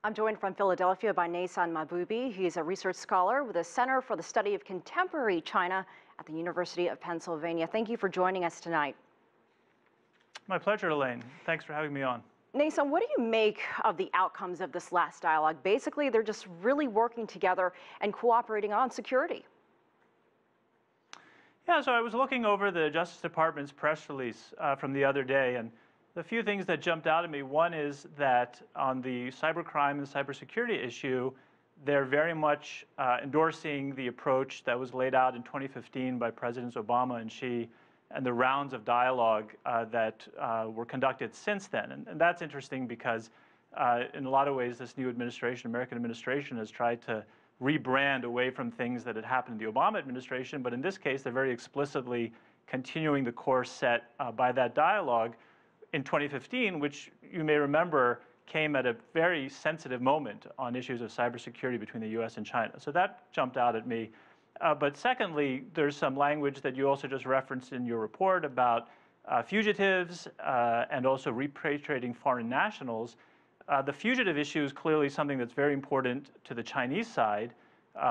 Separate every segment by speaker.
Speaker 1: I'm joined from Philadelphia by Neysun Mahboubi. He's a research scholar with the Center for the Study of Contemporary China at the University of Pennsylvania. Thank you for joining us tonight.
Speaker 2: My pleasure, Elaine. Thanks for having me on.
Speaker 1: Neysun, what do you make of the outcomes of this last dialogue? Basically, they're just really working together and cooperating on security.
Speaker 2: Yeah, so I was looking over the Justice Department's press release from the other day, and the few things that jumped out at me, one is that on the cybercrime and cybersecurity issue, they're very much endorsing the approach that was laid out in 2015 by Presidents Obama and Xi, and the rounds of dialogue that were conducted since then. And that's interesting because in a lot of ways, this new administration, American administration, has tried to rebrand away from things that had happened in the Obama administration. But in this case, they're very explicitly continuing the course set by that dialogue in 2015, which you may remember came at a very sensitive moment on issues of cybersecurity between the US and China. So that jumped out at me. But secondly, there's some language that you also just referenced in your report about fugitives and also repatriating foreign nationals. The fugitive issue is clearly something that's very important to the Chinese side,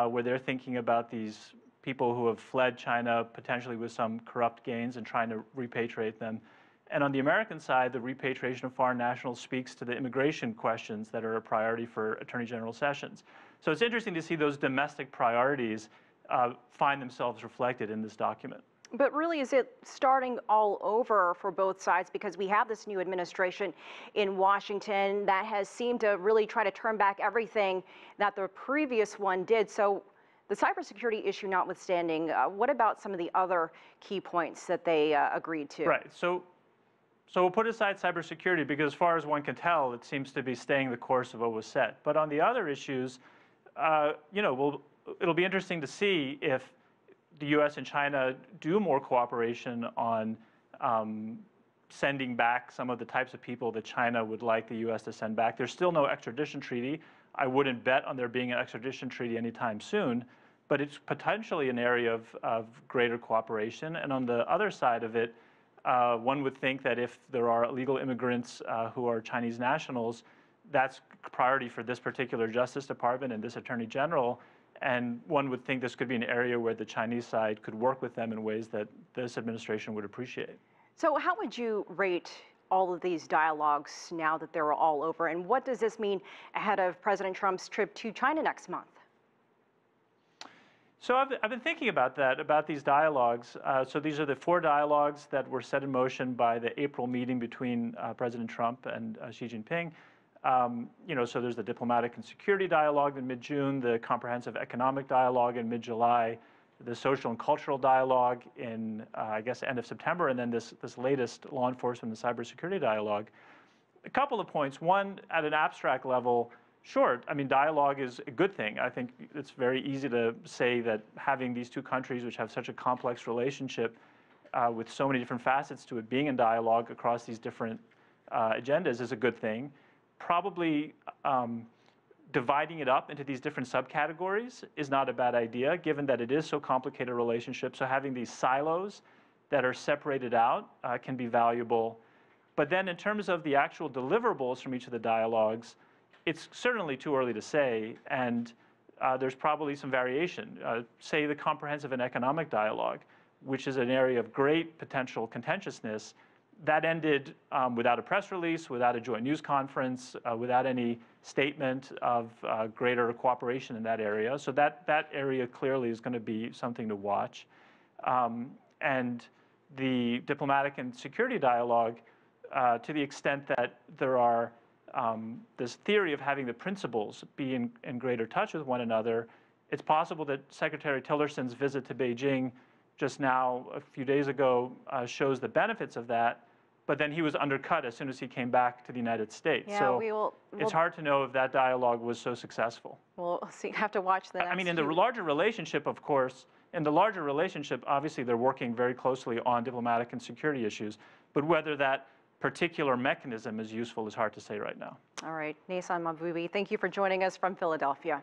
Speaker 2: where they're thinking about these people who have fled China, potentially with some corrupt gains, and trying to repatriate them. And on the American side, the repatriation of foreign nationals speaks to the immigration questions that are a priority for Attorney General Sessions. So it's interesting to see those domestic priorities find themselves reflected in this document.
Speaker 1: But really, is it starting all over for both sides? Because we have this new administration in Washington that has seemed to really try to turn back everything that the previous one did. So the cybersecurity issue notwithstanding, what about some of the other key points that they agreed to?
Speaker 2: Right. So we'll put aside cybersecurity because as far as one can tell, it seems to be staying the course of what was set. But on the other issues, it'll be interesting to see if the US and China do more cooperation on sending back some of the types of people that China would like the US to send back. There's still no extradition treaty. I wouldn't bet on there being an extradition treaty anytime soon, but it's potentially an area of greater cooperation. And on the other side of it, one would think that if there are illegal immigrants who are Chinese nationals, that's priority for this particular Justice Department and this Attorney General. And one would think this could be an area where the Chinese side could work with them in ways that this administration would appreciate.
Speaker 1: So how would you rate all of these dialogues now that they're all over? And what does this mean ahead of President Trump's trip to China next month?
Speaker 2: So I've been thinking about that, about these dialogues. So these are the 4 dialogues that were set in motion by the April meeting between President Trump and Xi Jinping. So there's the diplomatic and security dialogue in mid-June, the comprehensive economic dialogue in mid-July, the social and cultural dialogue in, I guess, end of September, and then this latest law enforcement and cybersecurity dialogue. A couple of points. One, at an abstract level, sure, I mean, dialogue is a good thing. I think it's very easy to say that having these two countries, which have such a complex relationship with so many different facets to it, being in dialogue across these different agendas is a good thing. Probably dividing it up into these different subcategories is not a bad idea, given that it is so complicated a relationship. So having these silos that are separated out can be valuable. But then in terms of the actual deliverables from each of the dialogues, it's certainly too early to say, and there's probably some variation. Say the comprehensive and economic dialogue, which is an area of great potential contentiousness, that ended without a press release, without a joint news conference, without any statement of greater cooperation in that area. So that area clearly is going to be something to watch. And the diplomatic and security dialogue, to the extent that there are this theory of having the principals be in greater touch with one another, it's possible that Secretary Tillerson's visit to Beijing just now, a few days ago, shows the benefits of that, but then he was undercut as soon as he came back to the United States.
Speaker 1: Yeah,
Speaker 2: so it's hard to know if that dialogue was so successful.
Speaker 1: We'll have to watch the next
Speaker 2: I mean, in the larger relationship, of course, obviously they're working very closely on diplomatic and security issues, but whether that particular mechanism is useful is hard to say right now.
Speaker 1: All right, Neysun Mahboubi, thank you for joining us from Philadelphia.